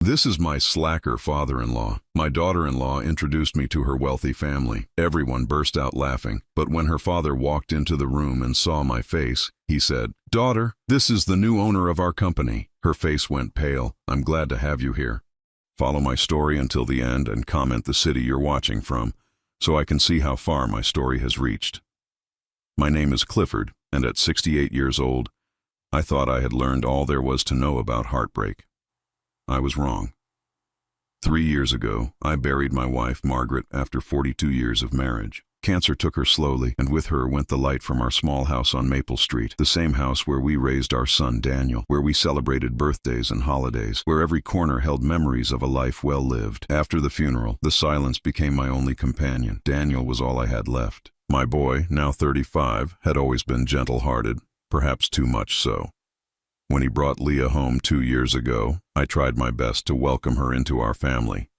This is my slacker father-in-law. My daughter-in-law introduced me to her wealthy family. Everyone burst out laughing, but when her father walked into the room and saw my face, he said, "Daughter, this is the new owner of our company." Her face went pale. "I'm glad to have you here. Follow my story until the end and comment the city you're watching from, so I can see how far my story has reached. My name is Clifford, and at 68 years old, I thought I had learned all there was to know about heartbreak. I was wrong. 3 years ago, I buried my wife, Margaret, after 42 years of marriage. Cancer took her slowly, and with her went the light from our small house on Maple Street, the same house where we raised our son Daniel, where we celebrated birthdays and holidays, where every corner held memories of a life well lived. After the funeral, the silence became my only companion. Daniel was all I had left. My boy, now 35, had always been gentle-hearted, perhaps too much so. When he brought Leah home 2 years ago, I tried my best to welcome her into our family.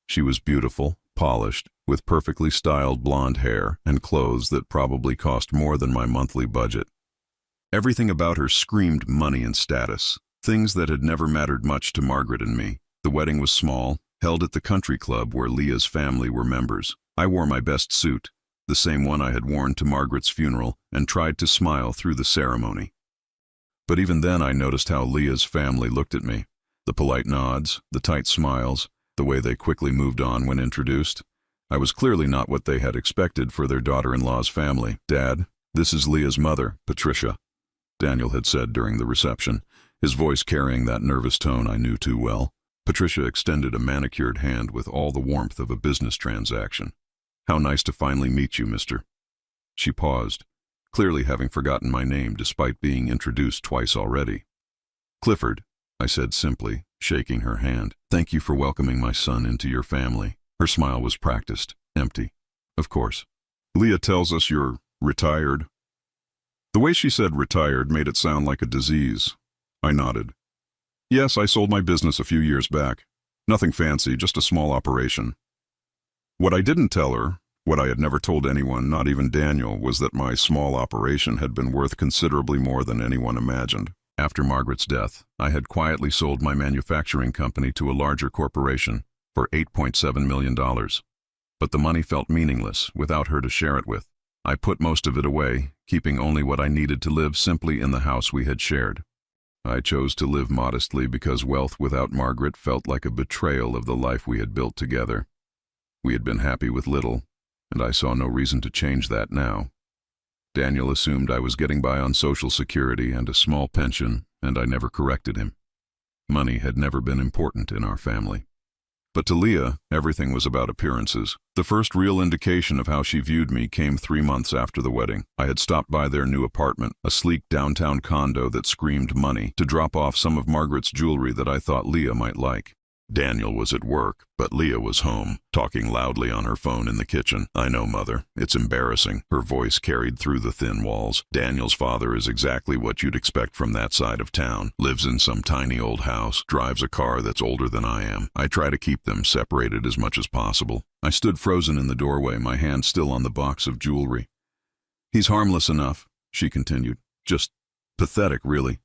She was beautiful, polished, with perfectly styled blonde hair and clothes that probably cost more than my monthly budget. Everything about her screamed money and status, things that had never mattered much to Margaret and me. The wedding was small, held at the country club where Leah's family were members. I wore my best suit, the same one I had worn to Margaret's funeral, and tried to smile through the ceremony. But even then I noticed how Leah's family looked at me. The polite nods, the tight smiles, the way they quickly moved on when introduced. I was clearly not what they had expected for their daughter-in-law's family. "Dad, this is Leah's mother, Patricia," Daniel had said during the reception, his voice carrying that nervous tone I knew too well. Patricia extended a manicured hand with all the warmth of a business transaction. "How nice to finally meet you, mister." She paused, clearly having forgotten my name despite being introduced twice already. "Clifford," I said simply, shaking her hand. "Thank you for welcoming my son into your family." Her smile was practiced, empty. "Of course. Leah tells us you're retired." The way she said retired made it sound like a disease. I nodded. "Yes, I sold my business a few years back. Nothing fancy, just a small operation." What I didn't tell her, what I had never told anyone, not even Daniel, was that my small operation had been worth considerably more than anyone imagined. After Margaret's death, I had quietly sold my manufacturing company to a larger corporation for $8.7 million. But the money felt meaningless without her to share it with. I put most of it away, keeping only what I needed to live simply in the house we had shared. I chose to live modestly because wealth without Margaret felt like a betrayal of the life we had built together. We had been happy with little, and I saw no reason to change that now. Daniel assumed I was getting by on Social Security and a small pension, and I never corrected him. Money had never been important in our family. But to Leah, everything was about appearances. The first real indication of how she viewed me came 3 months after the wedding. I had stopped by their new apartment, a sleek downtown condo that screamed money, to drop off some of Margaret's jewelry that I thought Leah might like. Daniel was at work, but Leah was home, talking loudly on her phone in the kitchen. "I know, Mother. It's embarrassing." Her voice carried through the thin walls. "Daniel's father is exactly what you'd expect from that side of town. Lives in some tiny old house, drives a car that's older than I am. I try to keep them separated as much as possible." I stood frozen in the doorway, my hand still on the box of jewelry. "He's harmless enough," she continued. "Just pathetic, really.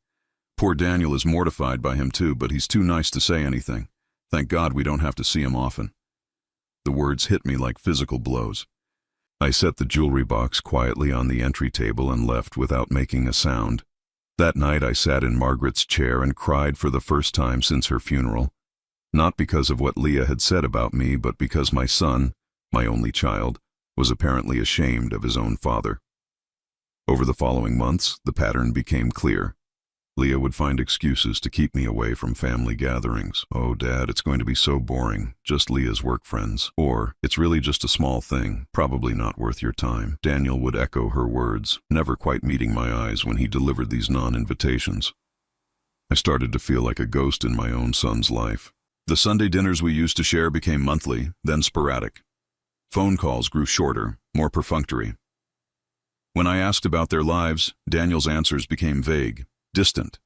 Poor Daniel is mortified by him too, but he's too nice to say anything. Thank God we don't have to see him often." The words hit me like physical blows. I set the jewelry box quietly on the entry table and left without making a sound. That night I sat in Margaret's chair and cried for the first time since her funeral. Not because of what Leah had said about me, but because my son, my only child, was apparently ashamed of his own father. Over the following months, the pattern became clear. Leah would find excuses to keep me away from family gatherings. "Oh, Dad, it's going to be so boring. Just Leah's work friends." Or, "It's really just a small thing, probably not worth your time." Daniel would echo her words, never quite meeting my eyes when he delivered these non-invitations. I started to feel like a ghost in my own son's life. The Sunday dinners we used to share became monthly, then sporadic. Phone calls grew shorter, more perfunctory. When I asked about their lives, Daniel's answers became vague, distant.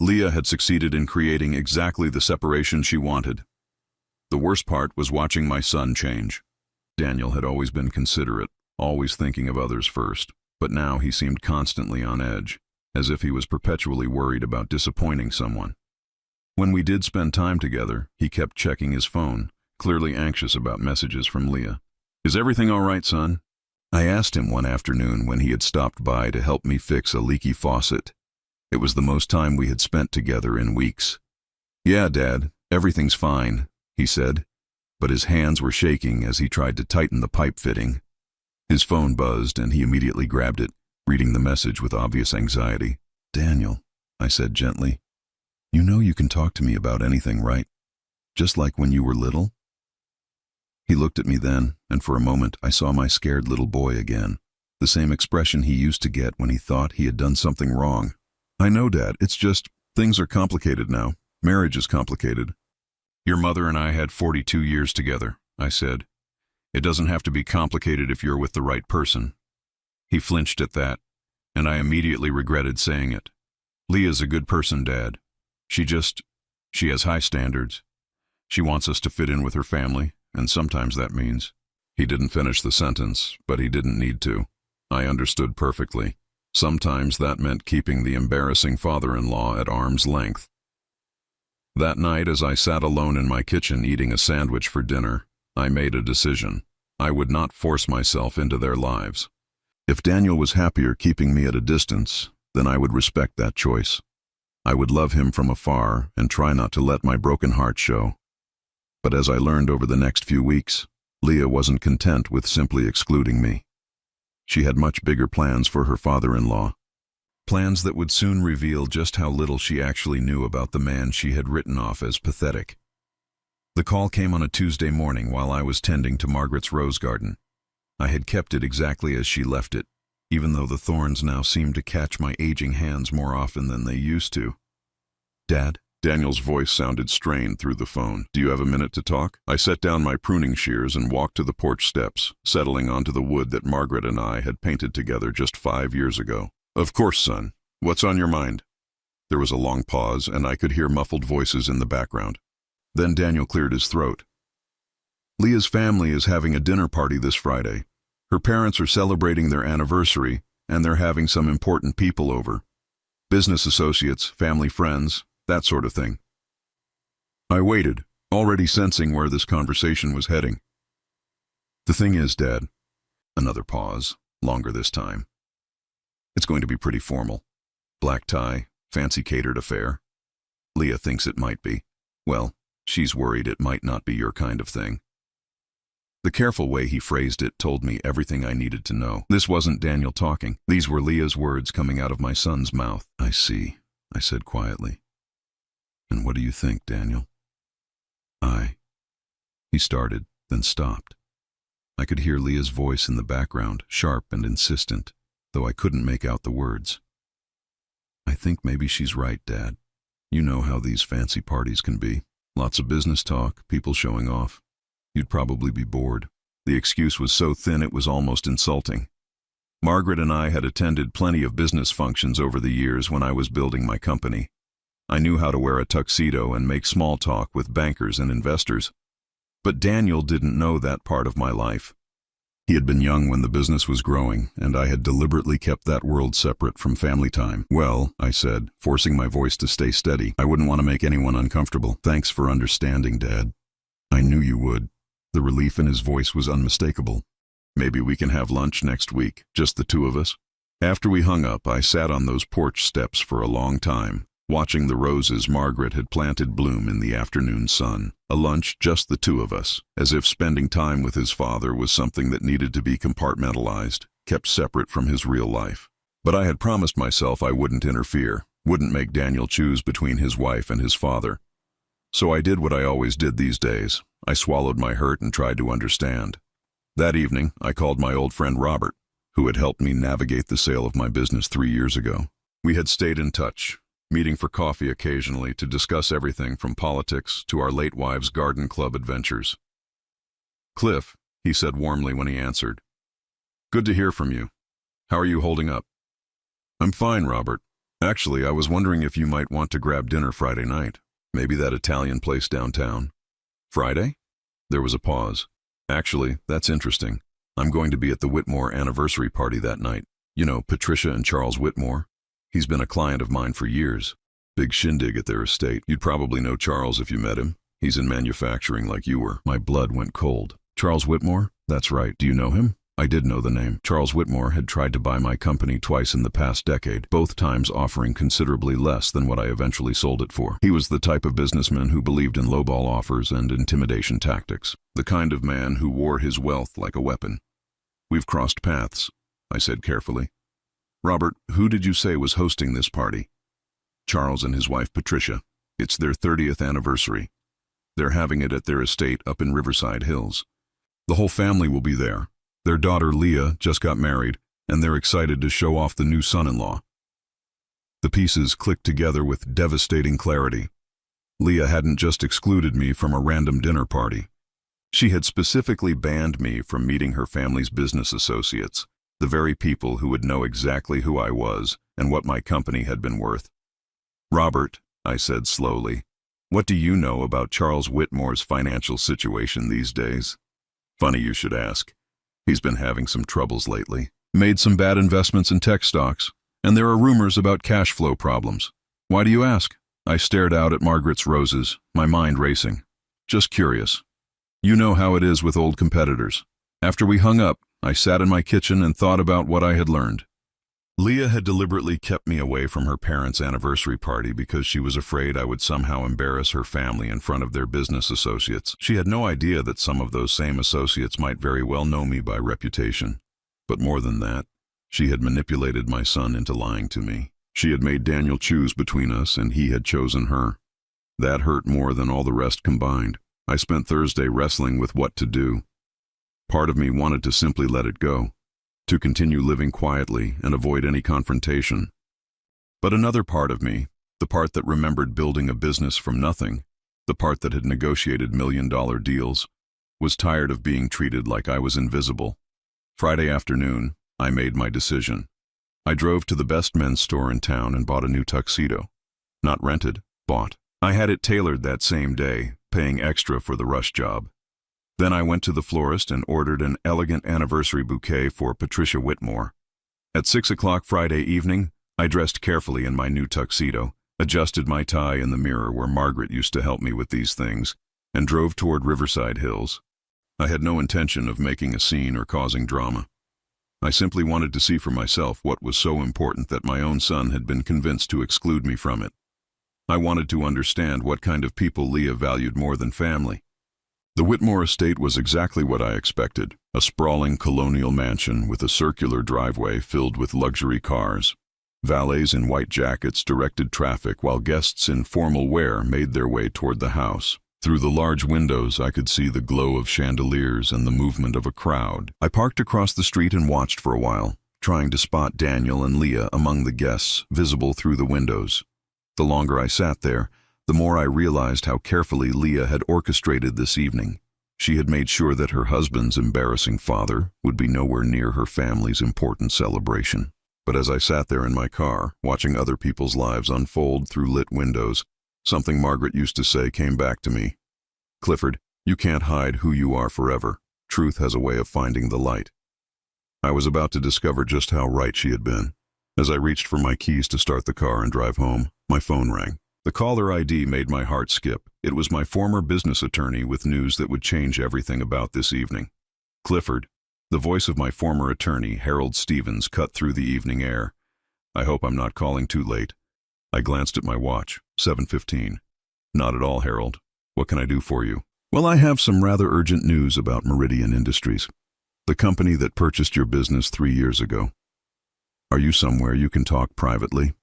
Leah had succeeded in creating exactly the separation she wanted. The worst part was watching my son change. Daniel had always been considerate, always thinking of others first, but now he seemed constantly on edge, as if he was perpetually worried about disappointing someone. When we did spend time together, he kept checking his phone, clearly anxious about messages from Leah. "Is everything all right, son?" I asked him one afternoon when he had stopped by to help me fix a leaky faucet. It was the most time we had spent together in weeks. "Yeah, Dad, everything's fine," he said, but his hands were shaking as he tried to tighten the pipe fitting. His phone buzzed and he immediately grabbed it, reading the message with obvious anxiety. "Daniel," I said gently, "you know you can talk to me about anything, right? Just like when you were little?" He looked at me then, and for a moment I saw my scared little boy again, the same expression he used to get when he thought he had done something wrong. "I know, Dad, it's just, things are complicated now. Marriage is complicated." "Your mother and I had 42 years together," I said. "It doesn't have to be complicated if you're with the right person." He flinched at that, and I immediately regretted saying it. "Leah's a good person, Dad. She has high standards. She wants us to fit in with her family, and sometimes that means—" He didn't finish the sentence, but he didn't need to. I understood perfectly. Sometimes that meant keeping the embarrassing father-in-law at arm's length. That night, as I sat alone in my kitchen eating a sandwich for dinner, I made a decision. I would not force myself into their lives. If Daniel was happier keeping me at a distance, then I would respect that choice. I would love him from afar and try not to let my broken heart show. But as I learned over the next few weeks, Leah wasn't content with simply excluding me. She had much bigger plans for her father-in-law. Plans that would soon reveal just how little she actually knew about the man she had written off as pathetic. The call came on a Tuesday morning while I was tending to Margaret's rose garden. I had kept it exactly as she left it, even though the thorns now seemed to catch my aging hands more often than they used to. "Dad?" Daniel's voice sounded strained through the phone. "Do you have a minute to talk?" I set down my pruning shears and walked to the porch steps, settling onto the wood that Margaret and I had painted together just 5 years ago. "Of course, son. What's on your mind?" There was a long pause, and I could hear muffled voices in the background. Then Daniel cleared his throat. "Leah's family is having a dinner party this Friday. Her parents are celebrating their anniversary, and they're having some important people over. Business associates, family friends, that sort of thing." I waited, already sensing where this conversation was heading. "The thing is, Dad," another pause, longer this time, "it's going to be pretty formal. Black tie, fancy catered affair. Leah thinks it might be. Well, she's worried it might not be your kind of thing." The careful way he phrased it told me everything I needed to know. This wasn't Daniel talking. These were Leah's words coming out of my son's mouth. "I see," I said quietly. "And what do you think, Daniel?" He started, then stopped. I could hear Leah's voice in the background, sharp and insistent, though I couldn't make out the words. "I think maybe she's right, Dad. You know how these fancy parties can be. Lots of business talk, people showing off. You'd probably be bored." The excuse was so thin it was almost insulting. Margaret and I had attended plenty of business functions over the years when I was building my company. I knew how to wear a tuxedo and make small talk with bankers and investors. But Daniel didn't know that part of my life. He had been young when the business was growing, and I had deliberately kept that world separate from family time. "Well," I said, forcing my voice to stay steady, "I wouldn't want to make anyone uncomfortable. Thanks for understanding, Dad." I knew you would. The relief in his voice was unmistakable. "Maybe we can have lunch next week, just the two of us." After we hung up, I sat on those porch steps for a long time, watching the roses Margaret had planted bloom in the afternoon sun. A lunch, just the two of us, as if spending time with his father was something that needed to be compartmentalized, kept separate from his real life. But I had promised myself I wouldn't interfere, wouldn't make Daniel choose between his wife and his father. So I did what I always did these days. I swallowed my hurt and tried to understand. That evening, I called my old friend Robert, who had helped me navigate the sale of my business 3 years ago. We had stayed in touch, meeting for coffee occasionally to discuss everything from politics to our late wives' garden club adventures. "Cliff," he said warmly when he answered. "Good to hear from you. How are you holding up?" "I'm fine, Robert. Actually, I was wondering if you might want to grab dinner Friday night. Maybe that Italian place downtown." "Friday?" There was a pause. "Actually, that's interesting. I'm going to be at the Whitmore anniversary party that night. You know, Patricia and Charles Whitmore. He's been a client of mine for years. Big shindig at their estate. You'd probably know Charles if you met him. He's in manufacturing like you were. My blood went cold. Charles Whitmore? That's right. Do you know him? I did know the name. Charles Whitmore had tried to buy my company twice in the past decade, both times offering considerably less than what I eventually sold it for. He was the type of businessman who believed in lowball offers and intimidation tactics, the kind of man who wore his wealth like a weapon. We've crossed paths, I said carefully. Robert, who did you say was hosting this party? Charles and his wife Patricia. It's their 30th anniversary. They're having it at their estate up in Riverside Hills. The whole family will be there. Their daughter Leah just got married, and they're excited to show off the new son-in-law. The pieces clicked together with devastating clarity. Leah hadn't just excluded me from a random dinner party. She had specifically banned me from meeting her family's business associates, the very people who would know exactly who I was and what my company had been worth. Robert, I said slowly, what do you know about Charles Whitmore's financial situation these days? Funny you should ask. He's been having some troubles lately. Made some bad investments in tech stocks, and there are rumors about cash flow problems. Why do you ask? I stared out at Margaret's roses, my mind racing. Just curious. You know how it is with old competitors. After we hung up, I sat in my kitchen and thought about what I had learned. Leah had deliberately kept me away from her parents' anniversary party because she was afraid I would somehow embarrass her family in front of their business associates. She had no idea that some of those same associates might very well know me by reputation. But more than that, she had manipulated my son into lying to me. She had made Daniel choose between us, and he had chosen her. That hurt more than all the rest combined. I spent Thursday wrestling with what to do. Part of me wanted to simply let it go, to continue living quietly and avoid any confrontation. But another part of me, the part that remembered building a business from nothing, the part that had negotiated million-dollar deals, was tired of being treated like I was invisible. Friday afternoon, I made my decision. I drove to the best men's store in town and bought a new tuxedo. Not rented, bought. I had it tailored that same day, paying extra for the rush job. Then I went to the florist and ordered an elegant anniversary bouquet for Patricia Whitmore. At 6 o'clock Friday evening, I dressed carefully in my new tuxedo, adjusted my tie in the mirror where Margaret used to help me with these things, and drove toward Riverside Hills. I had no intention of making a scene or causing drama. I simply wanted to see for myself what was so important that my own son had been convinced to exclude me from it. I wanted to understand what kind of people Leah valued more than family. The Whitmore estate was exactly what I expected, a sprawling colonial mansion with a circular driveway filled with luxury cars. Valets in white jackets directed traffic while guests in formal wear made their way toward the house. Through the large windows, I could see the glow of chandeliers and the movement of a crowd. I parked across the street and watched for a while, trying to spot Daniel and Leah among the guests visible through the windows. The longer I sat there, the more I realized how carefully Leah had orchestrated this evening. She had made sure that her husband's embarrassing father would be nowhere near her family's important celebration. But as I sat there in my car, watching other people's lives unfold through lit windows, something Margaret used to say came back to me. Clifford, you can't hide who you are forever. Truth has a way of finding the light. I was about to discover just how right she had been. As I reached for my keys to start the car and drive home, my phone rang. The caller ID made my heart skip. It was my former business attorney with news that would change everything about this evening. Clifford, the voice of my former attorney, Harold Stevens, cut through the evening air. I hope I'm not calling too late. I glanced at my watch, 7:15. Not at all, Harold. What can I do for you? Well, I have some rather urgent news about Meridian Industries, the company that purchased your business 3 years ago. Are you somewhere you can talk privately?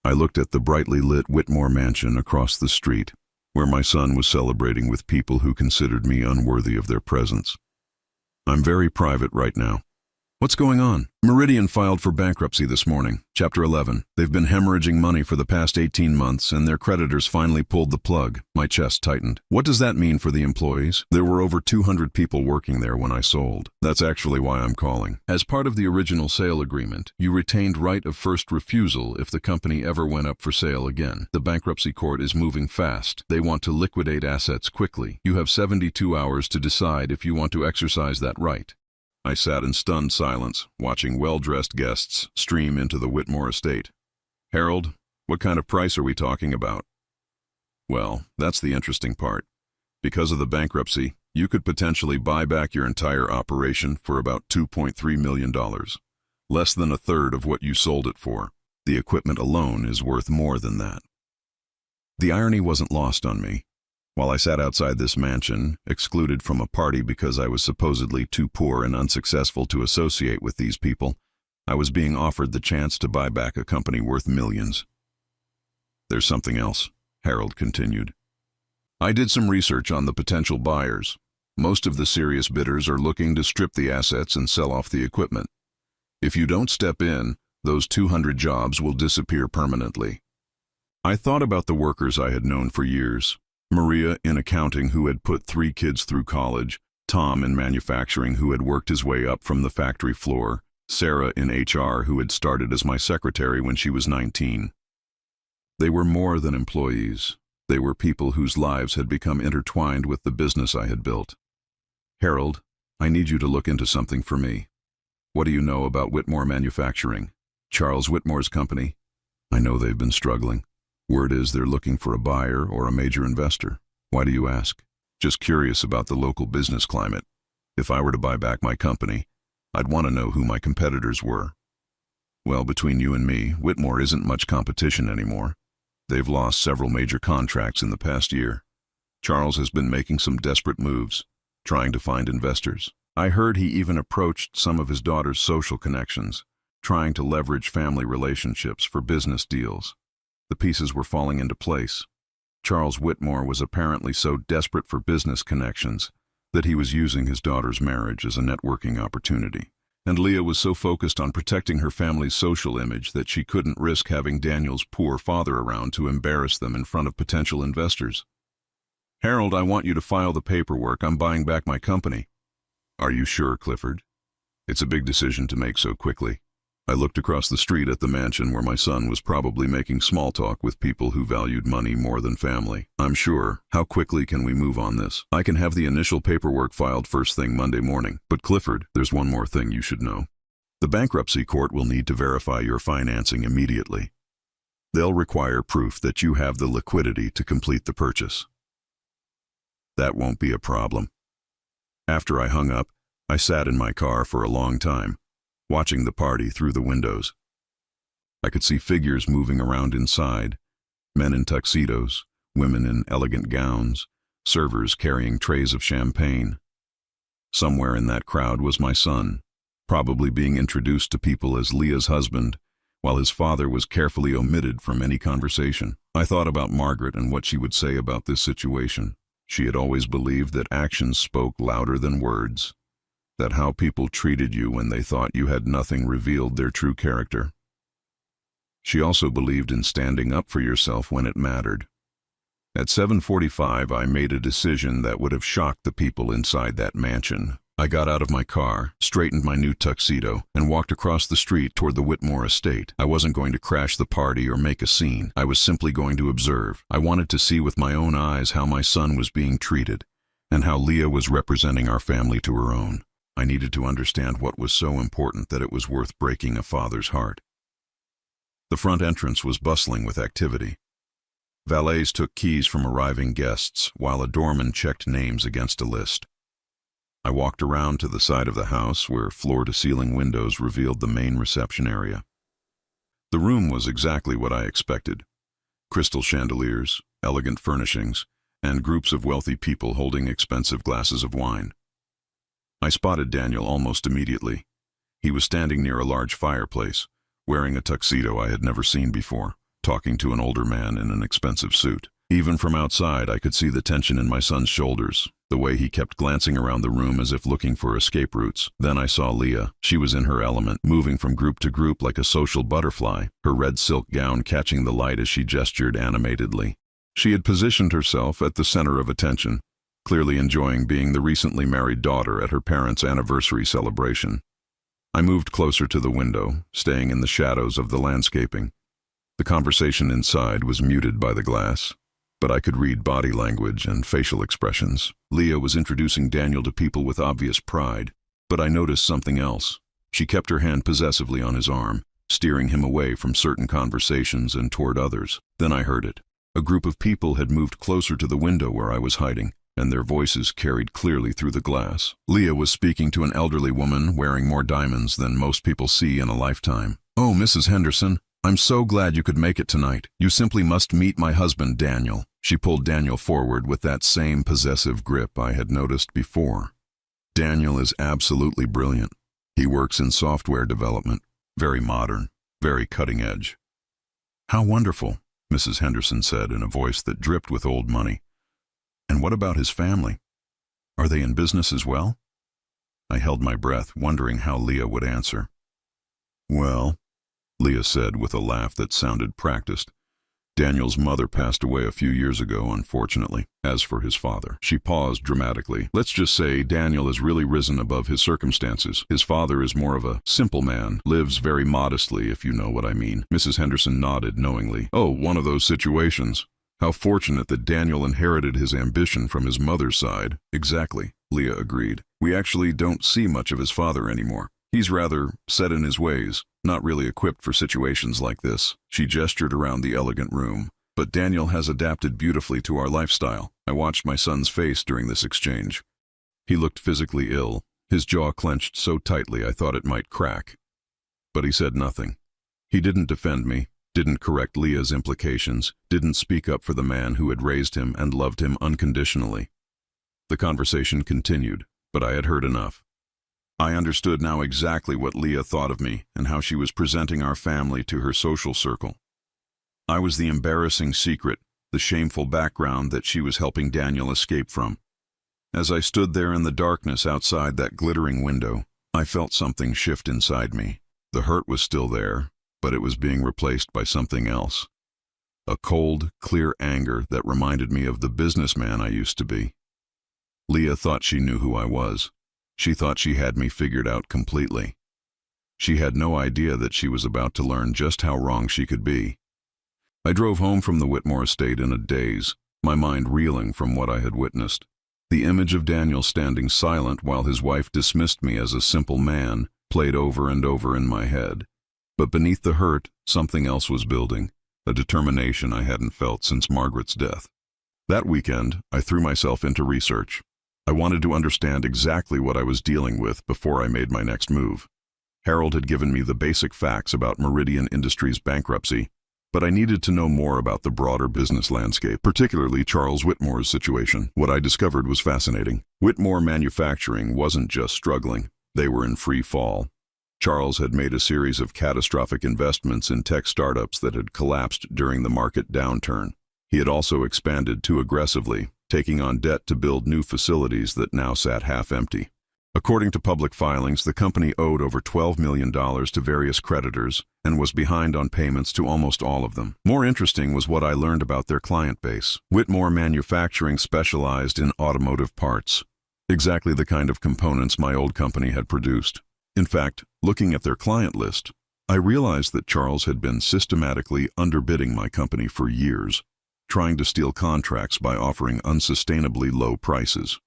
I looked at the brightly lit Whitmore mansion across the street, where my son was celebrating with people who considered me unworthy of their presence. I'm very private right now. What's going on? Meridian filed for bankruptcy this morning, Chapter 11. They've been hemorrhaging money for the past 18 months, and their creditors finally pulled the plug. My chest tightened. What does that mean for the employees? There were over 200 people working there when I sold. That's actually why I'm calling. As part of the original sale agreement, you retained right of first refusal if the company ever went up for sale again. The bankruptcy court is moving fast. They want to liquidate assets quickly. You have 72 hours to decide if you want to exercise that right. I sat in stunned silence, watching well-dressed guests stream into the Whitmore estate. Harold, What kind of price are we talking about? Well, that's the interesting part. Because of the bankruptcy, you could potentially buy back your entire operation for about $2.3 million. Less than a third of what you sold it for. The equipment alone is worth more than that. The irony wasn't lost on me. While I sat outside this mansion, excluded from a party because I was supposedly too poor and unsuccessful to associate with these people, I was being offered the chance to buy back a company worth millions. There's something else, Harold continued. I did some research on the potential buyers. Most of the serious bidders are looking to strip the assets and sell off the equipment. If you don't step in, those 200 jobs will disappear permanently. I thought about the workers I had known for years. Maria in accounting, who had put 3 kids through college, Tom in manufacturing, who had worked his way up from the factory floor, Sarah in HR, who had started as my secretary when she was 19. They were more than employees. They were people whose lives had become intertwined with the business I had built. Harold, I need you to look into something for me. What do you know about Whitmore Manufacturing? Charles Whitmore's company? I know they've been struggling. Word is they're looking for a buyer or a major investor. Why do you ask? Just curious about the local business climate. If I were to buy back my company, I'd want to know who my competitors were. Well, between you and me, Whitmore isn't much competition anymore. They've lost several major contracts in the past year. Charles has been making some desperate moves, trying to find investors. I heard he even approached some of his daughter's social connections, trying to leverage family relationships for business deals. The pieces were falling into place. Charles Whitmore was apparently so desperate for business connections that he was using his daughter's marriage as a networking opportunity. And Leah was so focused on protecting her family's social image that she couldn't risk having Daniel's poor father around to embarrass them in front of potential investors. Harold, I want you to file the paperwork. I'm buying back my company. Are you sure, Clifford? It's a big decision to make so quickly. I looked across the street at the mansion where my son was probably making small talk with people who valued money more than family. I'm sure. How quickly can we move on this? I can have the initial paperwork filed first thing Monday morning. But Clifford, there's one more thing you should know. The bankruptcy court will need to verify your financing immediately. They'll require proof that you have the liquidity to complete the purchase. That won't be a problem. After I hung up, I sat in my car for a long time, watching the party through the windows. I could see figures moving around inside, men in tuxedos, women in elegant gowns, servers carrying trays of champagne. Somewhere in that crowd was my son, probably being introduced to people as Leah's husband, while his father was carefully omitted from any conversation. I thought about Margaret and what she would say about this situation. She had always believed that actions spoke louder than words, that how people treated you when they thought you had nothing revealed their true character. She also believed in standing up for yourself when it mattered. At 7:45, I made a decision that would have shocked the people inside that mansion. I got out of my car, straightened my new tuxedo, and walked across the street toward the Whitmore estate. I wasn't going to crash the party or make a scene. I was simply going to observe. I wanted to see with my own eyes how my son was being treated, and how Leah was representing our family to her own. I needed to understand what was so important that it was worth breaking a father's heart. The front entrance was bustling with activity. Valets took keys from arriving guests, while a doorman checked names against a list. I walked around to the side of the house where floor-to-ceiling windows revealed the main reception area. The room was exactly what I expected. Crystal chandeliers, elegant furnishings, and groups of wealthy people holding expensive glasses of wine. I spotted Daniel almost immediately. He was standing near a large fireplace, wearing a tuxedo I had never seen before, talking to an older man in an expensive suit. Even from outside, I could see the tension in my son's shoulders, the way he kept glancing around the room as if looking for escape routes. Then I saw Leah. She was in her element, moving from group to group like a social butterfly, her red silk gown catching the light as she gestured animatedly. She had positioned herself at the center of attention, clearly enjoying being the recently married daughter at her parents' anniversary celebration. I moved closer to the window, staying in the shadows of the landscaping. The conversation inside was muted by the glass, but I could read body language and facial expressions. Leah was introducing Daniel to people with obvious pride, but I noticed something else. She kept her hand possessively on his arm, steering him away from certain conversations and toward others. Then I heard it. A group of people had moved closer to the window where I was hiding, and their voices carried clearly through the glass. Leah was speaking to an elderly woman wearing more diamonds than most people see in a lifetime. "Oh, Mrs. Henderson, I'm so glad you could make it tonight. You simply must meet my husband, Daniel." She pulled Daniel forward with that same possessive grip I had noticed before. Daniel is absolutely brilliant. He works in software development, very modern, very cutting edge. "How wonderful," Mrs. Henderson said in a voice that dripped with old money. "And what about his family? Are they in business as well?" I held my breath, wondering how Leah would answer. "Well," Leah said with a laugh that sounded practiced, "Daniel's mother passed away a few years ago, unfortunately. As for his father," she paused dramatically, "let's just say Daniel has really risen above his circumstances. His father is more of a simple man, lives very modestly, if you know what I mean." Mrs. Henderson nodded knowingly. "Oh, one of those situations. How fortunate that Daniel inherited his ambition from his mother's side." "Exactly," Leah agreed. "We actually don't see much of his father anymore. He's rather set in his ways, not really equipped for situations like this." She gestured around the elegant room. "But Daniel has adapted beautifully to our lifestyle." I watched my son's face during this exchange. He looked physically ill, his jaw clenched so tightly I thought it might crack. But he said nothing. He didn't defend me, didn't correct Leah's implications, didn't speak up for the man who had raised him and loved him unconditionally. The conversation continued, but I had heard enough. I understood now exactly what Leah thought of me and how she was presenting our family to her social circle. I was the embarrassing secret, the shameful background that she was helping Daniel escape from. As I stood there in the darkness outside that glittering window, I felt something shift inside me. The hurt was still there, but it was being replaced by something else. A cold, clear anger that reminded me of the businessman I used to be. Leah thought she knew who I was. She thought she had me figured out completely. She had no idea that she was about to learn just how wrong she could be. I drove home from the Whitmore estate in a daze, my mind reeling from what I had witnessed. The image of Daniel standing silent while his wife dismissed me as a simple man played over and over in my head. But beneath the hurt, something else was building, a determination I hadn't felt since Margaret's death. That weekend, I threw myself into research. I wanted to understand exactly what I was dealing with before I made my next move. Harold had given me the basic facts about Meridian Industries' bankruptcy, but I needed to know more about the broader business landscape, particularly Charles Whitmore's situation. What I discovered was fascinating. Whitmore Manufacturing wasn't just struggling, they were in free fall. Charles had made a series of catastrophic investments in tech startups that had collapsed during the market downturn. He had also expanded too aggressively, taking on debt to build new facilities that now sat half-empty. According to public filings, the company owed over $12 million to various creditors and was behind on payments to almost all of them. More interesting was what I learned about their client base. Whitmore Manufacturing specialized in automotive parts, exactly the kind of components my old company had produced. In fact, looking at their client list, I realized that Charles had been systematically underbidding my company for years, trying to steal contracts by offering unsustainably low prices.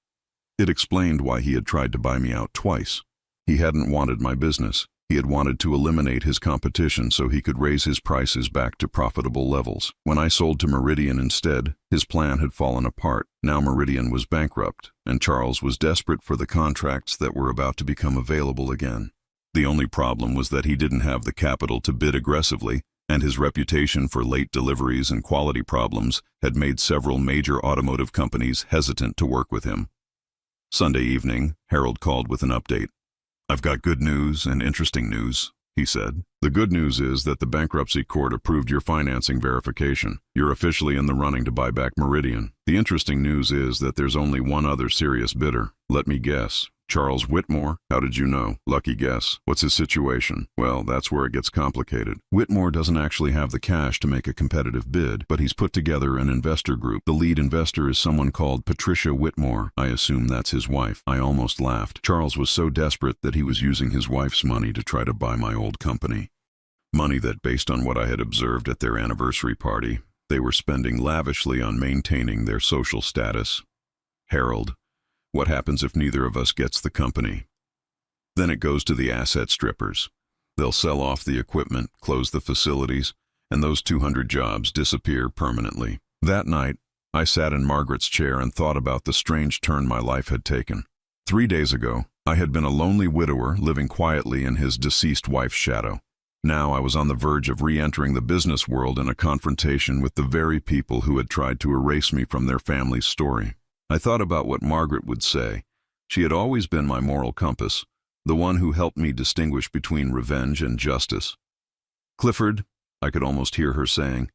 It explained why he had tried to buy me out twice. He hadn't wanted my business. He had wanted to eliminate his competition so he could raise his prices back to profitable levels. When I sold to Meridian instead, his plan had fallen apart. Now Meridian was bankrupt, and Charles was desperate for the contracts that were about to become available again. The only problem was that he didn't have the capital to bid aggressively, and his reputation for late deliveries and quality problems had made several major automotive companies hesitant to work with him. Sunday evening, Harold called with an update. "I've got good news and interesting news," he said. "The good news is that the bankruptcy court approved your financing verification. You're officially in the running to buy back Meridian. The interesting news is that there's only one other serious bidder. Let me guess. Charles Whitmore? How did you know? Lucky guess. What's his situation? Well, that's where it gets complicated. Whitmore doesn't actually have the cash to make a competitive bid, but he's put together an investor group. The lead investor is someone called Patricia Whitmore. I assume that's his wife." I almost laughed. Charles was so desperate that he was using his wife's money to try to buy my old company. Money that, based on what I had observed at their anniversary party, they were spending lavishly on maintaining their social status. Harold, what happens if neither of us gets the company? Then it goes to the asset strippers. They'll sell off the equipment, close the facilities, and those 200 jobs disappear permanently. That night, I sat in Margaret's chair and thought about the strange turn my life had taken. 3 days ago, I had been a lonely widower living quietly in his deceased wife's shadow. Now I was on the verge of re-entering the business world in a confrontation with the very people who had tried to erase me from their family's story. I thought about what Margaret would say. She had always been my moral compass, the one who helped me distinguish between revenge and justice. "Clifford," I could almost hear her saying,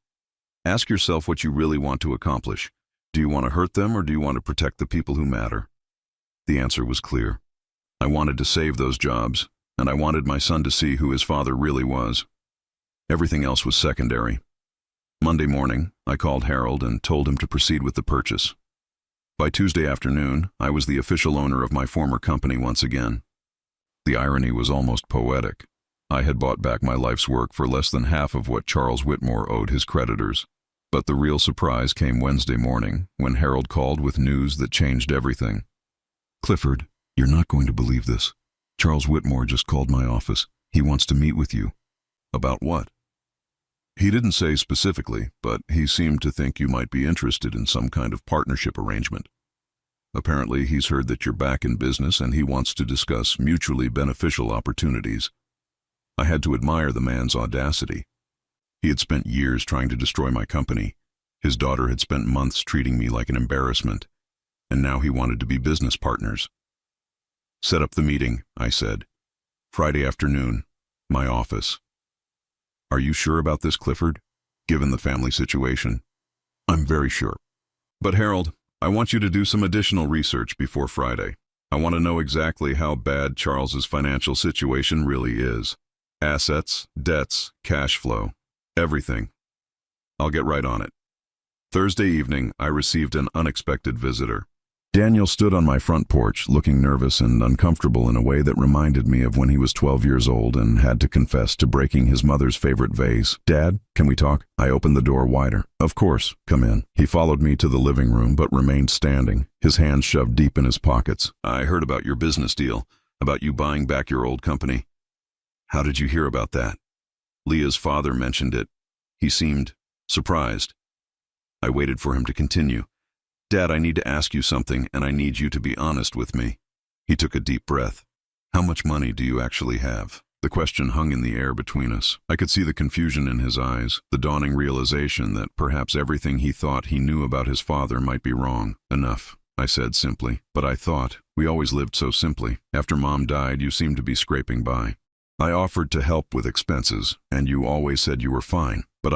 "ask yourself what you really want to accomplish. Do you want to hurt them or do you want to protect the people who matter?" The answer was clear. I wanted to save those jobs, and I wanted my son to see who his father really was. Everything else was secondary. Monday morning, I called Harold and told him to proceed with the purchase. By Tuesday afternoon, I was the official owner of my former company once again. The irony was almost poetic. I had bought back my life's work for less than half of what Charles Whitmore owed his creditors. But the real surprise came Wednesday morning, when Harold called with news that changed everything. "Clifford, you're not going to believe this. Charles Whitmore just called my office. He wants to meet with you." "About what?" "He didn't say specifically, but he seemed to think you might be interested in some kind of partnership arrangement. Apparently, he's heard that you're back in business and he wants to discuss mutually beneficial opportunities." I had to admire the man's audacity. He had spent years trying to destroy my company. His daughter had spent months treating me like an embarrassment, and now he wanted to be business partners. "Set up the meeting," I said. "Friday afternoon, my office." "Are you sure about this, Clifford, given the family situation?" "I'm very sure. But Harold, I want you to do some additional research before Friday. I want to know exactly how bad Charles's financial situation really is. Assets, debts, cash flow, everything. I'll get right on it." Thursday evening, I received an unexpected visitor. Daniel stood on my front porch, looking nervous and uncomfortable in a way that reminded me of when he was 12 years old and had to confess to breaking his mother's favorite vase. "Dad, can we talk?" I opened the door wider. "Of course, come in." He followed me to the living room but remained standing, his hands shoved deep in his pockets. "I heard about your business deal, about you buying back your old company." "How did you hear about that?" "Leah's father mentioned it. He seemed surprised." I waited for him to continue. "Dad, I need to ask you something, and I need you to be honest with me." He took a deep breath. "How much money do you actually have?" The question hung in the air between us. I could see the confusion in his eyes, the dawning realization that perhaps everything he thought he knew about his father might be wrong. "Enough," I said simply. "But I thought, we always lived so simply. After Mom died, you seemed to be scraping by. I offered to help with expenses, and you always said you were fine. But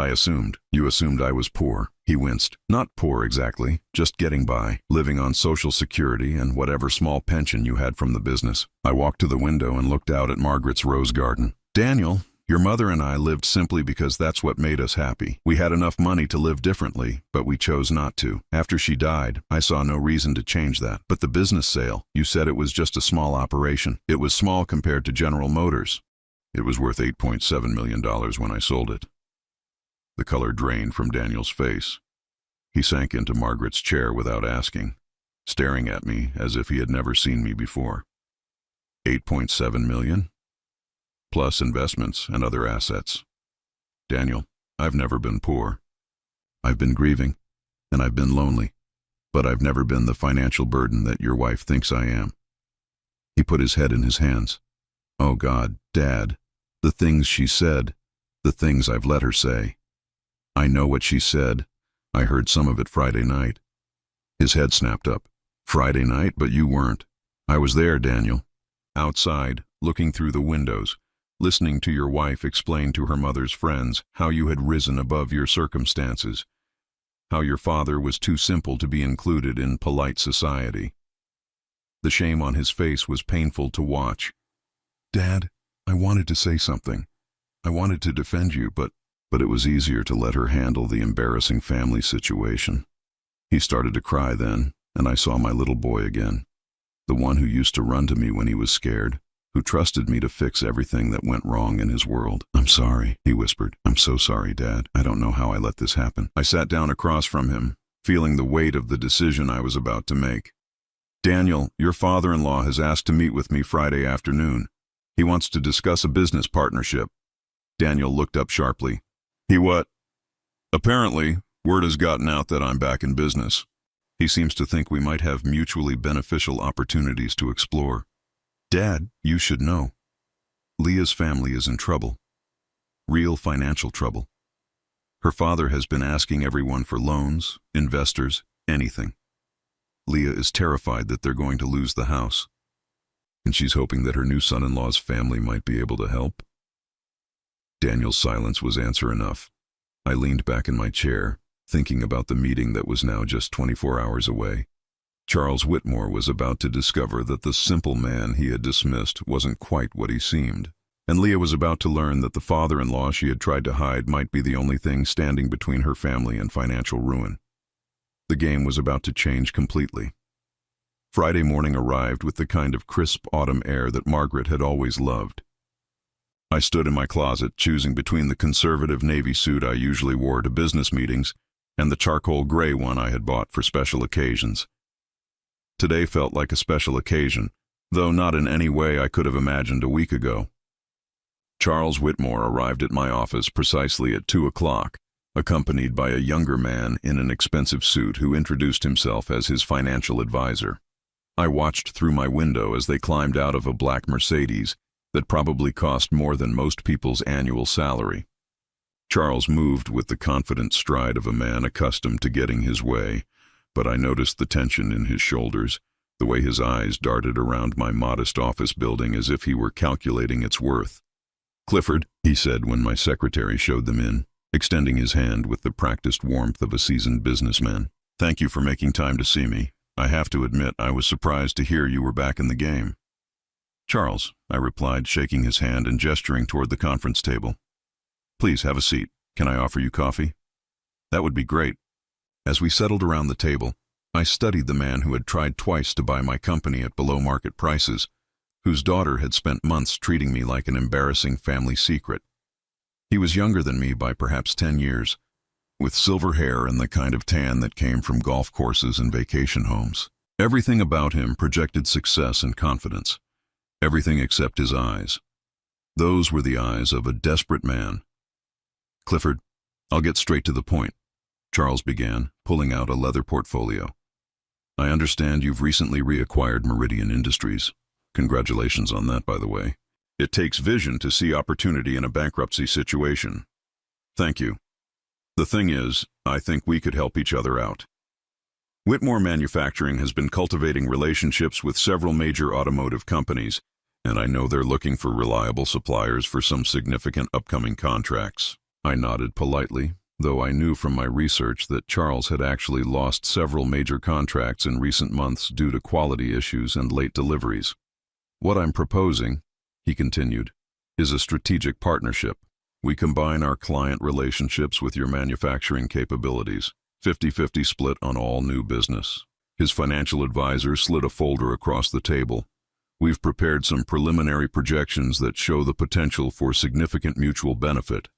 you assumed I was poor." He winced. "Not poor exactly, just getting by, living on Social Security and whatever small pension you had from the business." I walked to the window and looked out at Margaret's rose garden. "Daniel, your mother and I lived simply because that's what made us happy. We had enough money to live differently, but we chose not to. After she died, I saw no reason to change that. But the business sale, you said it was just a small operation. It was small compared to General Motors. It was worth $8.7 million when I sold it." The color drained from Daniel's face. He sank into Margaret's chair without asking, staring at me as if he had never seen me before. $8.7 million? Plus investments and other assets. "Daniel, I've never been poor. I've been grieving, and I've been lonely, but I've never been the financial burden that your wife thinks I am." He put his head in his hands. "Oh God, Dad, the things she said, the things I've let her say. I know what she said. I heard some of it Friday night." His head snapped up. "Friday night, but you weren't." "I was there, Daniel. Outside, looking through the windows, listening to your wife explain to her mother's friends how you had risen above your circumstances, how your father was too simple to be included in polite society." The shame on his face was painful to watch. "Dad, I wanted to say something. I wanted to defend you, but it was easier to let her handle the embarrassing family situation." He started to cry then, and I saw my little boy again, the one who used to run to me when he was scared, who trusted me to fix everything that went wrong in his world. "I'm sorry," he whispered. "I'm so sorry, Dad. I don't know how I let this happen." I sat down across from him, feeling the weight of the decision I was about to make. "Daniel, your father-in-law has asked to meet with me Friday afternoon. He wants to discuss a business partnership. Daniel looked up sharply. He what? Apparently, word has gotten out that I'm back in business. He seems to think we might have mutually beneficial opportunities to explore. Dad, you should know. Leah's family is in trouble. Real financial trouble. Her father has been asking everyone for loans, investors, anything. Leah is terrified that they're going to lose the house. And she's hoping that her new son-in-law's family might be able to help. Daniel's silence was answer enough. I leaned back in my chair, thinking about the meeting that was now just 24 hours away. Charles Whitmore was about to discover that the simple man he had dismissed wasn't quite what he seemed. And Leah was about to learn that the father-in-law she had tried to hide might be the only thing standing between her family and financial ruin. The game was about to change completely. Friday morning arrived with the kind of crisp autumn air that Margaret had always loved. I stood in my closet, choosing between the conservative navy suit I usually wore to business meetings and the charcoal gray one I had bought for special occasions. Today felt like a special occasion, though not in any way I could have imagined a week ago. Charles Whitmore arrived at my office precisely at 2 o'clock, accompanied by a younger man in an expensive suit who introduced himself as his financial advisor. I watched through my window as they climbed out of a black Mercedes that probably cost more than most people's annual salary. Charles moved with the confident stride of a man accustomed to getting his way, but I noticed the tension in his shoulders, the way his eyes darted around my modest office building as if he were calculating its worth. "Clifford," he said when my secretary showed them in, extending his hand with the practiced warmth of a seasoned businessman. "Thank you for making time to see me. I have to admit I was surprised to hear you were back in the game." "Charles," I replied, shaking his hand and gesturing toward the conference table. "Please have a seat. Can I offer you coffee?" "That would be great." As we settled around the table, I studied the man who had tried twice to buy my company at below-market prices, whose daughter had spent months treating me like an embarrassing family secret. He was younger than me by perhaps 10 years, with silver hair and the kind of tan that came from golf courses and vacation homes. Everything about him projected success and confidence. Everything except his eyes. Those were the eyes of a desperate man. "Clifford, I'll get straight to the point," Charles began, pulling out a leather portfolio. "I understand you've recently reacquired Meridian Industries. Congratulations on that, by the way. It takes vision to see opportunity in a bankruptcy situation." "Thank you. The thing is, I think we could help each other out. Whitmore Manufacturing has been cultivating relationships with several major automotive companies, and I know they're looking for reliable suppliers for some significant upcoming contracts." I nodded politely, though I knew from my research that Charles had actually lost several major contracts in recent months due to quality issues and late deliveries. "What I'm proposing," he continued, "is a strategic partnership. We combine our client relationships with your manufacturing capabilities, 50-50 split on all new business." His financial advisor slid a folder across the table. "We've prepared some preliminary projections that show the potential for significant mutual benefit."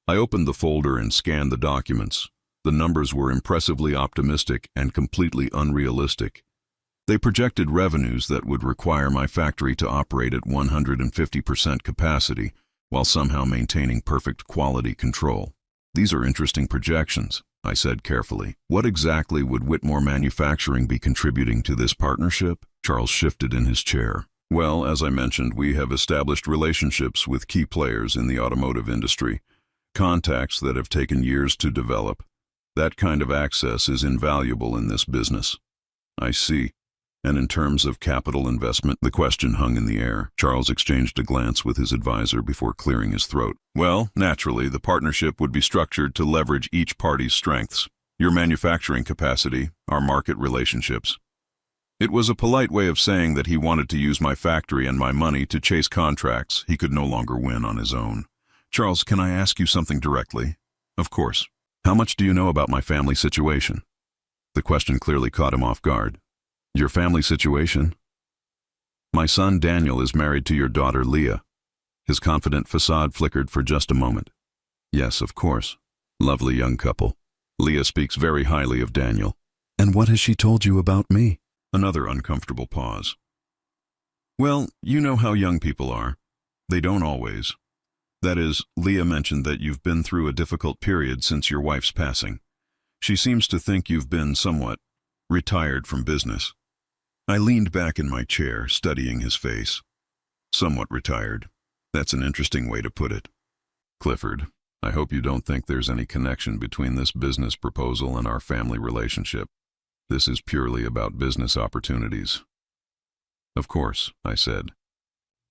I opened the folder and scanned the documents. The numbers were impressively optimistic and completely unrealistic. They projected revenues that would require my factory to operate at 150% capacity, while somehow maintaining perfect quality control. "These are interesting projections," I said carefully. "What exactly would Whitmore Manufacturing be contributing to this partnership?" Charles shifted in his chair. "Well, as I mentioned, we have established relationships with key players in the automotive industry, contacts that have taken years to develop. That kind of access is invaluable in this business." "I see. And in terms of capital investment?" The question hung in the air. Charles exchanged a glance with his advisor before clearing his throat. "Well, naturally, the partnership would be structured to leverage each party's strengths. Your manufacturing capacity, our market relationships." It was a polite way of saying that he wanted to use my factory and my money to chase contracts he could no longer win on his own. "Charles, can I ask you something directly?" "Of course." "How much do you know about my family situation?" The question clearly caught him off guard. "Your family situation?" "My son Daniel is married to your daughter Leah." His confident facade flickered for just a moment. "Yes, of course. Lovely young couple. Leah speaks very highly of Daniel." "And what has she told you about me?" Another uncomfortable pause. Well, you know how young people are. They don't always. That is, Leah mentioned that you've been through a difficult period since your wife's passing. She seems to think you've been somewhat retired from business. I leaned back in my chair, studying his face. Somewhat retired. That's an interesting way to put it. Clifford, I hope you don't think there's any connection between this business proposal and our family relationship. This is purely about business opportunities. Of course, I said.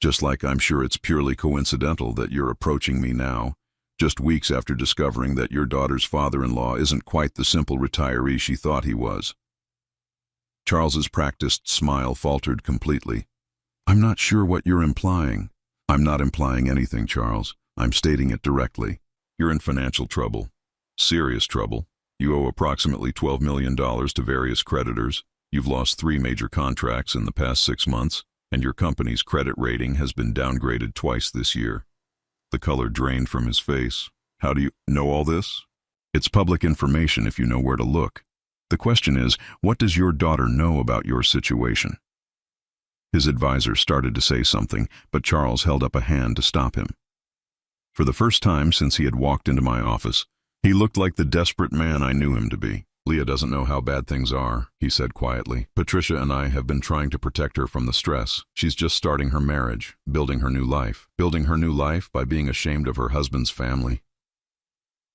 Just like I'm sure it's purely coincidental that you're approaching me now, just weeks after discovering that your daughter's father-in-law isn't quite the simple retiree she thought he was. Charles's practiced smile faltered completely. I'm not sure what you're implying. I'm not implying anything, Charles. I'm stating it directly. You're in financial trouble. Serious trouble. You owe approximately $12 million to various creditors. You've lost 3 major contracts in the past 6 months, and your company's credit rating has been downgraded twice this year. The color drained from his face. How do you know all this? It's public information if you know where to look. The question is, what does your daughter know about your situation? His advisor started to say something, but Charles held up a hand to stop him. For the first time since he had walked into my office, he looked like the desperate man I knew him to be. Leah doesn't know how bad things are, he said quietly. Patricia and I have been trying to protect her from the stress. She's just starting her marriage, building her new life. Building her new life by being ashamed of her husband's family.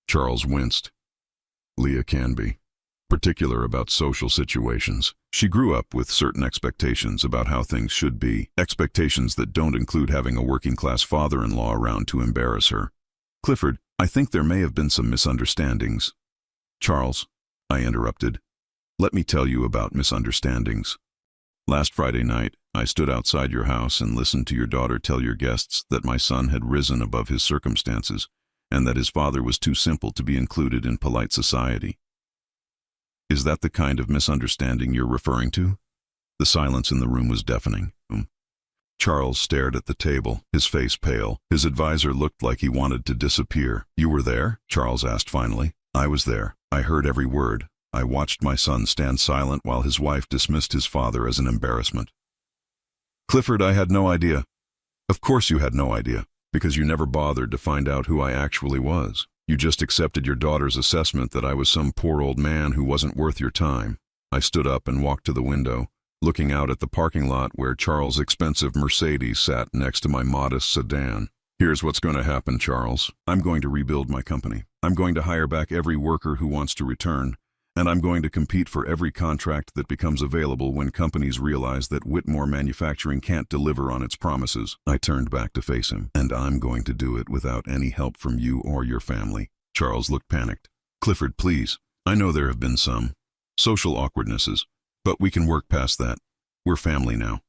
Charles winced. Leah can be particular about social situations. She grew up with certain expectations about how things should be, expectations that don't include having a working-class father-in-law around to embarrass her. Clifford, I think there may have been some misunderstandings. Charles, I interrupted. Let me tell you about misunderstandings. Last Friday night, I stood outside your house and listened to your daughter tell your guests that my son had risen above his circumstances and that his father was too simple to be included in polite society. Is that the kind of misunderstanding you're referring to? The silence in the room was deafening. Charles stared at the table, his face pale. His advisor looked like he wanted to disappear. You were there? Charles asked finally. I was there. I heard every word. I watched my son stand silent while his wife dismissed his father as an embarrassment. Clifford, I had no idea. Of course you had no idea, because you never bothered to find out who I actually was. You just accepted your daughter's assessment that I was some poor old man who wasn't worth your time. I stood up and walked to the window, looking out at the parking lot where Charles' expensive Mercedes sat next to my modest sedan. Here's what's going to happen, Charles. I'm going to rebuild my company. I'm going to hire back every worker who wants to return, and I'm going to compete for every contract that becomes available when companies realize that Whitmore Manufacturing can't deliver on its promises. I turned back to face him, and I'm going to do it without any help from you or your family. Charles looked panicked. Clifford, please. I know there have been some social awkwardnesses, but we can work past that. We're family now.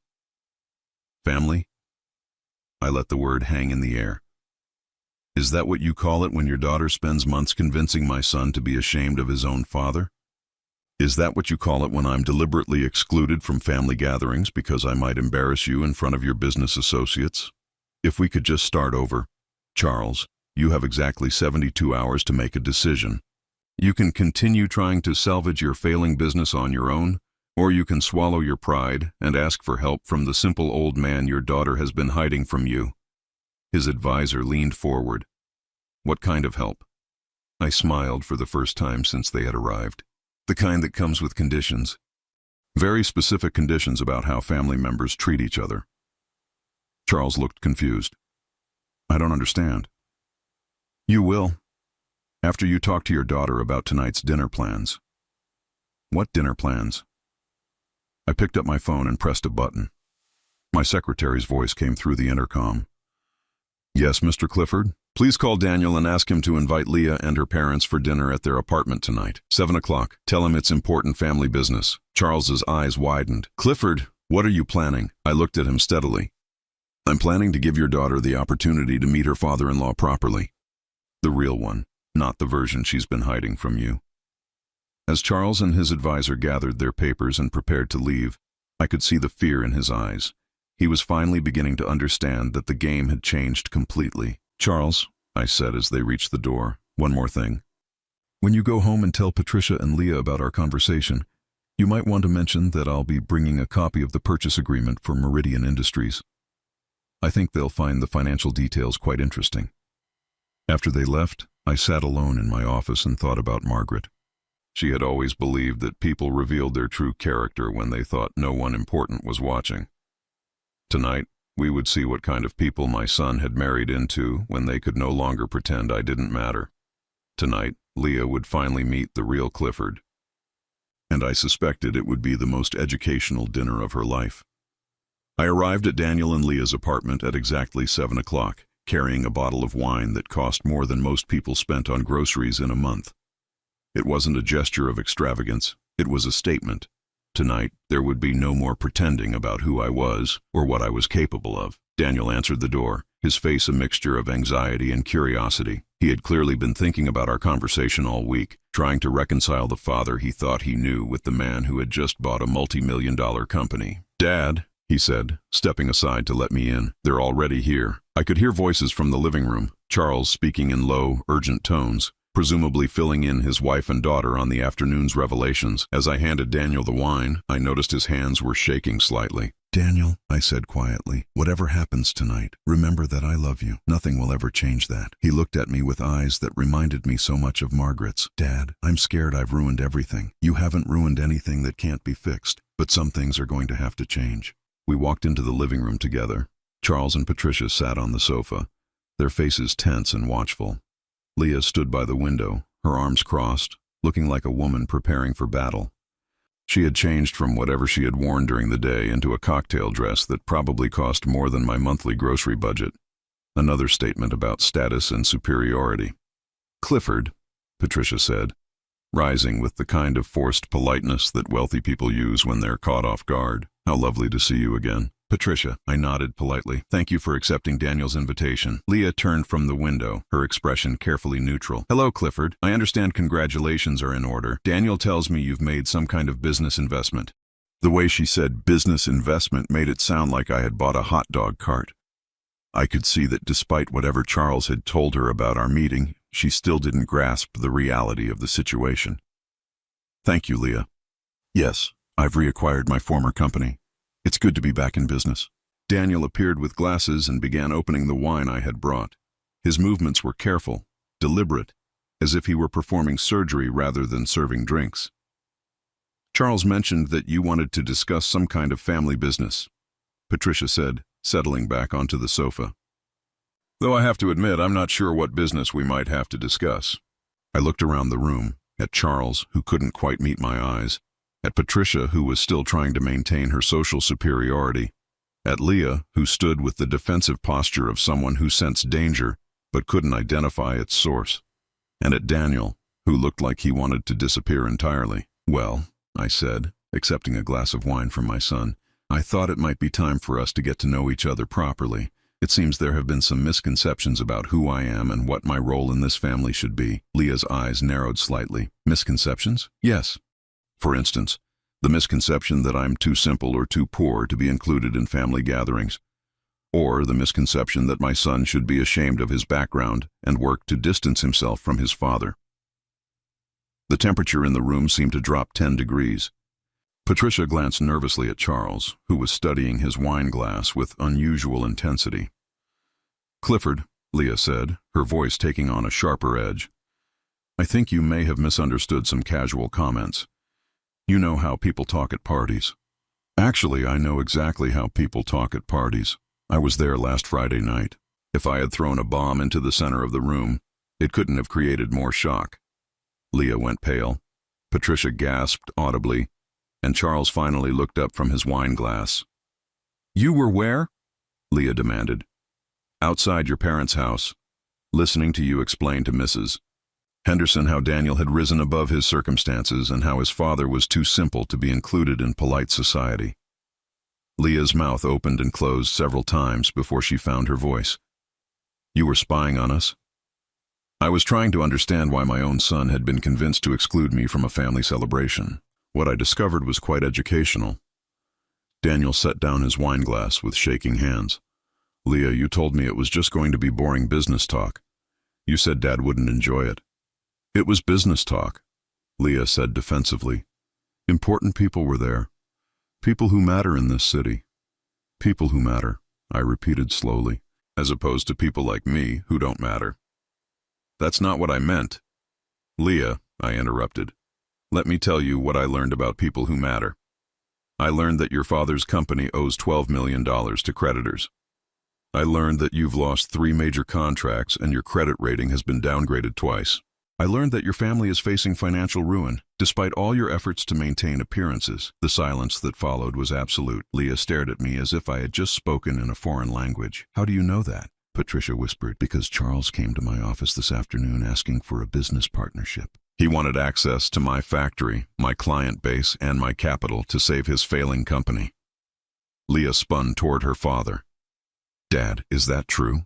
Family? I let the word hang in the air. Is that what you call it when your daughter spends months convincing my son to be ashamed of his own father? Is that what you call it when I'm deliberately excluded from family gatherings because I might embarrass you in front of your business associates? If we could just start over. Charles, you have exactly 72 hours to make a decision. You can continue trying to salvage your failing business on your own, or you can swallow your pride and ask for help from the simple old man your daughter has been hiding from you. His advisor leaned forward. What kind of help? I smiled for the first time since they had arrived. The kind that comes with conditions. Very specific conditions about how family members treat each other. Charles looked confused. I don't understand. You will, after you talk to your daughter about tonight's dinner plans. What dinner plans? I picked up my phone and pressed a button. My secretary's voice came through the intercom. Yes, Mr. Clifford? Please call Daniel and ask him to invite Leah and her parents for dinner at their apartment tonight. 7 o'clock. Tell him it's important family business. Charles's eyes widened. Clifford, what are you planning? I looked at him steadily. I'm planning to give your daughter the opportunity to meet her father-in-law properly. The real one, not the version she's been hiding from you. As Charles and his advisor gathered their papers and prepared to leave, I could see the fear in his eyes. He was finally beginning to understand that the game had changed completely. Charles, I said as they reached the door, one more thing. When you go home and tell Patricia and Leah about our conversation, You might want to mention that I'll be bringing a copy of the purchase agreement for Meridian Industries. I think they'll find the financial details quite interesting." After they left, I sat alone in my office and thought about Margaret. She had always believed that people revealed their true character when they thought no one important was watching. Tonight, we would see what kind of people my son had married into when they could no longer pretend I didn't matter. Tonight, Leah would finally meet the real Clifford. And I suspected it would be the most educational dinner of her life. I arrived at Daniel and Leah's apartment at exactly 7 o'clock, carrying a bottle of wine that cost more than most people spent on groceries in a month. It wasn't a gesture of extravagance, it was a statement. Tonight, there would be no more pretending about who I was or what I was capable of. Daniel answered the door, his face a mixture of anxiety and curiosity. He had clearly been thinking about our conversation all week, trying to reconcile the father he thought he knew with the man who had just bought a multi-million-dollar company. "Dad," he said, stepping aside to let me in. "They're already here." I could hear voices from the living room, Charles speaking in low, urgent tones, presumably filling in his wife and daughter on the afternoon's revelations. As I handed Daniel the wine, I noticed his hands were shaking slightly. "Daniel," I said quietly, "whatever happens tonight, remember that I love you. Nothing will ever change that." He looked at me with eyes that reminded me so much of Margaret's. "Dad, I'm scared I've ruined everything." "You haven't ruined anything that can't be fixed, but some things are going to have to change." We walked into the living room together. Charles and Patricia sat on the sofa, their faces tense and watchful. Leah stood by the window, her arms crossed, looking like a woman preparing for battle. She had changed from whatever she had worn during the day into a cocktail dress that probably cost more than my monthly grocery budget. Another statement about status and superiority. "Clifford," Patricia said, rising with the kind of forced politeness that wealthy people use when they're caught off guard. "How lovely to see you again." "Patricia," I nodded politely. "Thank you for accepting Daniel's invitation." Leah turned from the window, her expression carefully neutral. "Hello, Clifford. I understand congratulations are in order. Daniel tells me you've made some kind of business investment." The way she said business investment made it sound like I had bought a hot dog cart. I could see that despite whatever Charles had told her about our meeting, she still didn't grasp the reality of the situation. "Thank you, Leah. Yes, I've reacquired my former company. It's good to be back in business." Daniel appeared with glasses and began opening the wine I had brought. His movements were careful, deliberate, as if he were performing surgery rather than serving drinks. "Charles mentioned that you wanted to discuss some kind of family business," Patricia said, settling back onto the sofa. "Though I have to admit, I'm not sure what business we might have to discuss." I looked around the room, at Charles, who couldn't quite meet my eyes, at Patricia, who was still trying to maintain her social superiority, at Leah, who stood with the defensive posture of someone who sensed danger but couldn't identify its source, and at Daniel, who looked like he wanted to disappear entirely. "Well," I said, accepting a glass of wine from my son, "I thought it might be time for us to get to know each other properly. It seems there have been some misconceptions about who I am and what my role in this family should be." Leah's eyes narrowed slightly. "Misconceptions?" "Yes. For instance, the misconception that I'm too simple or too poor to be included in family gatherings, or the misconception that my son should be ashamed of his background and work to distance himself from his father." The temperature in the room seemed to drop 10 degrees. Patricia glanced nervously at Charles, who was studying his wine glass with unusual intensity. "Clifford," Leah said, her voice taking on a sharper edge, "I think you may have misunderstood some casual comments. You know how people talk at parties." "Actually, I know exactly how people talk at parties. I was there last Friday night. If I had thrown a bomb into the center of the room, it couldn't have created more shock." Leah went pale. Patricia gasped audibly, and Charles finally looked up from his wine glass. "You were where?" Leah demanded. "Outside your parents' house, listening to you explain to Mrs. Henderson how Daniel had risen above his circumstances and how his father was too simple to be included in polite society." Leah's mouth opened and closed several times before she found her voice. "You were spying on us?" "I was trying to understand why my own son had been convinced to exclude me from a family celebration. What I discovered was quite educational." Daniel set down his wine glass with shaking hands. "Leah, you told me it was just going to be boring business talk. You said Dad wouldn't enjoy it." "It was business talk," Leah said defensively. Important people were there. People who matter in this city. People who matter, I repeated slowly, as opposed to people like me who don't matter. That's not what I meant. Leah, I interrupted. Let me tell you what I learned about people who matter. I learned that your father's company owes $12 million to creditors. I learned that you've lost 3 major contracts and your credit rating has been downgraded twice. I learned that your family is facing financial ruin, despite all your efforts to maintain appearances. The silence that followed was absolute. Leah stared at me as if I had just spoken in a foreign language. How do you know that? Patricia whispered. Because Charles came to my office this afternoon asking for a business partnership. He wanted access to my factory, my client base, and my capital to save his failing company. Leah spun toward her father. Dad, is that true?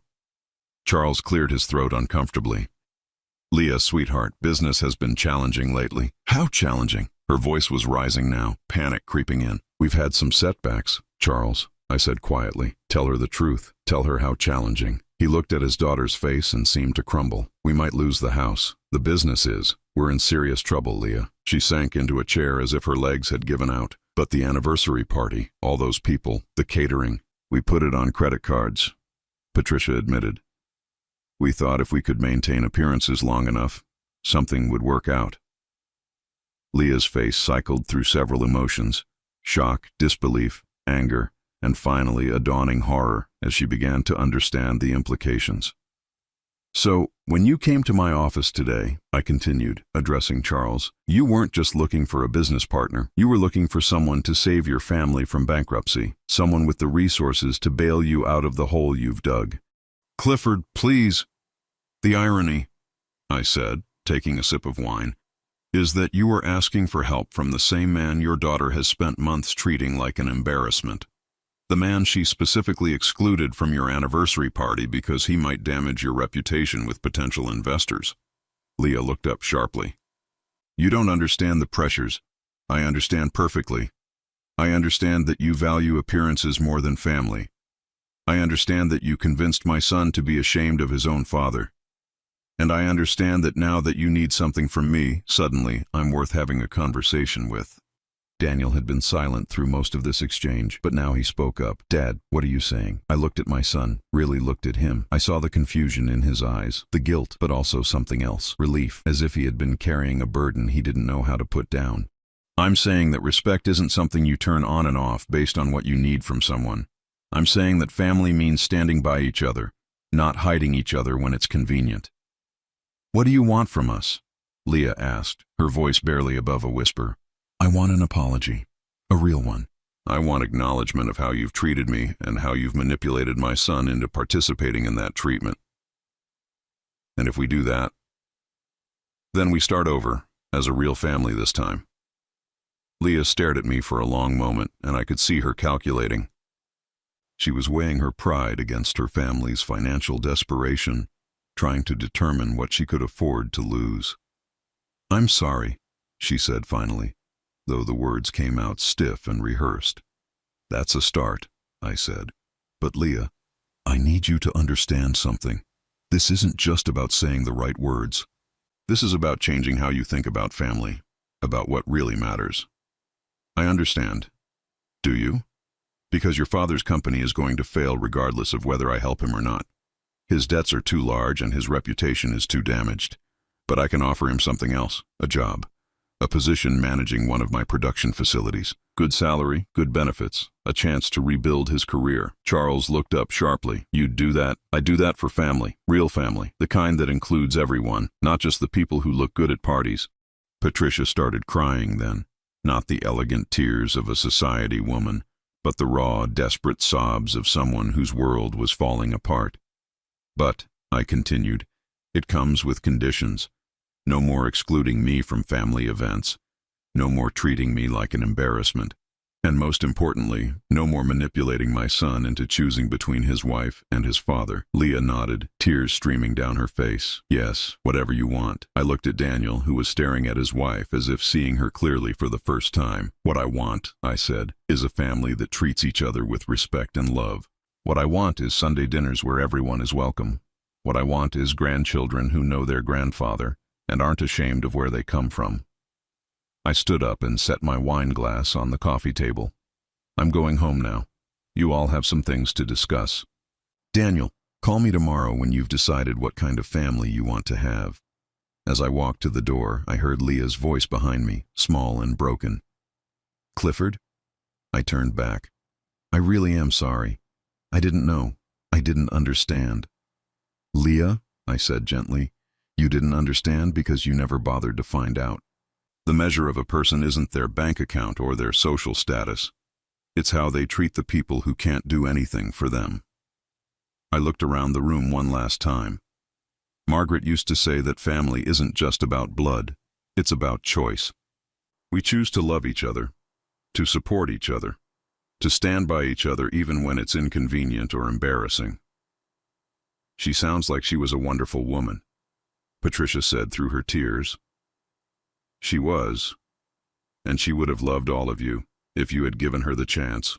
Charles cleared his throat uncomfortably. Leah, sweetheart, business has been challenging lately. How challenging? Her voice was rising now, panic creeping in. We've had some setbacks, Charles, I said quietly. Tell her the truth. Tell her how challenging. He looked at his daughter's face and seemed to crumble. We might lose the house. The business is. We're in serious trouble, Leah. She sank into a chair as if her legs had given out. But the anniversary party, all those people, the catering, we put it on credit cards, Patricia admitted. We thought if we could maintain appearances long enough, something would work out. Leah's face cycled through several emotions: shock, disbelief, anger, and finally a dawning horror as she began to understand the implications. So, when you came to my office today, I continued, addressing Charles, you weren't just looking for a business partner. You were looking for someone to save your family from bankruptcy, someone with the resources to bail you out of the hole you've dug. Clifford, please. The irony, I said, taking a sip of wine, is that you are asking for help from the same man your daughter has spent months treating like an embarrassment. The man she specifically excluded from your anniversary party because he might damage your reputation with potential investors. Leah looked up sharply. You don't understand the pressures. I understand perfectly. I understand that you value appearances more than family. I understand that you convinced my son to be ashamed of his own father. And I understand that now that you need something from me, suddenly I'm worth having a conversation with. Daniel had been silent through most of this exchange, but now he spoke up. Dad, what are you saying? I looked at my son, really looked at him. I saw the confusion in his eyes, the guilt, but also something else, relief, as if he had been carrying a burden he didn't know how to put down. I'm saying that respect isn't something you turn on and off based on what you need from someone. I'm saying that family means standing by each other, not hiding each other when it's convenient. What do you want from us? Leah asked, her voice barely above a whisper. I want an apology, a real one. I want acknowledgement of how you've treated me and how you've manipulated my son into participating in that treatment. And if we do that, then we start over, as a real family this time. Leah stared at me for a long moment, and I could see her calculating. She was weighing her pride against her family's financial desperation, trying to determine what she could afford to lose. I'm sorry, she said finally, though the words came out stiff and rehearsed. That's a start, I said. But Leah, I need you to understand something. This isn't just about saying the right words. This is about changing how you think about family, about what really matters. I understand. Do you? Because your father's company is going to fail regardless of whether I help him or not. His debts are too large and his reputation is too damaged. But I can offer him something else, a job. A position managing one of my production facilities. Good salary, good benefits, a chance to rebuild his career. Charles looked up sharply. You'd do that? I do that for family, real family, the kind that includes everyone, not just the people who look good at parties. Patricia started crying then, not the elegant tears of a society woman, but the raw, desperate sobs of someone whose world was falling apart. But, I continued, it comes with conditions. No more excluding me from family events. No more treating me like an embarrassment. And most importantly, no more manipulating my son into choosing between his wife and his father. Leah nodded, tears streaming down her face. Yes, whatever you want. I looked at Daniel, who was staring at his wife as if seeing her clearly for the first time. What I want, I said, is a family that treats each other with respect and love. What I want is Sunday dinners where everyone is welcome. What I want is grandchildren who know their grandfather and aren't ashamed of where they come from. I stood up and set my wine glass on the coffee table. I'm going home now. You all have some things to discuss. Daniel, call me tomorrow when you've decided what kind of family you want to have. As I walked to the door, I heard Leah's voice behind me, small and broken. Clifford? I turned back. I really am sorry. I didn't know. I didn't understand. Leah, I said gently, you didn't understand because you never bothered to find out. The measure of a person isn't their bank account or their social status. It's how they treat the people who can't do anything for them. I looked around the room one last time. Margaret used to say that family isn't just about blood, it's about choice. We choose to love each other, to support each other, to stand by each other even when it's inconvenient or embarrassing. She sounds like she was a wonderful woman, Patricia said through her tears. She was, and she would have loved all of you if you had given her the chance.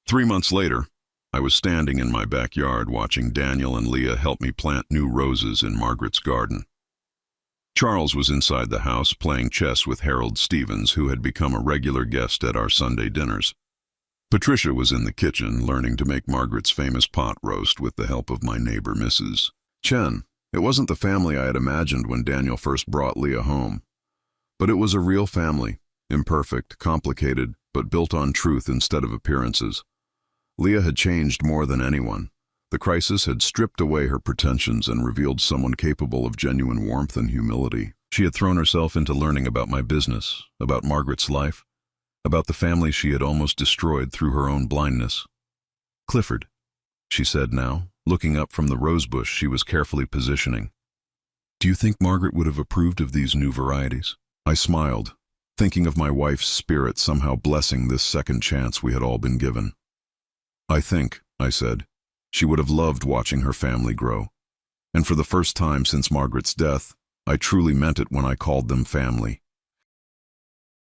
3 months later, I was standing in my backyard watching Daniel and Leah help me plant new roses in Margaret's garden. Charles was inside the house playing chess with Harold Stevens, who had become a regular guest at our Sunday dinners. Patricia was in the kitchen learning to make Margaret's famous pot roast with the help of my neighbor, Mrs. Chen. It wasn't the family I had imagined when Daniel first brought Leah home. But it was a real family, imperfect, complicated, but built on truth instead of appearances. Leah had changed more than anyone. The crisis had stripped away her pretensions and revealed someone capable of genuine warmth and humility. She had thrown herself into learning about my business, about Margaret's life, about the family she had almost destroyed through her own blindness. Clifford, she said now, looking up from the rosebush she was carefully positioning. Do you think Margaret would have approved of these new varieties? I smiled, thinking of my wife's spirit somehow blessing this second chance we had all been given. I think, I said, she would have loved watching her family grow. And for the first time since Margaret's death, I truly meant it when I called them family.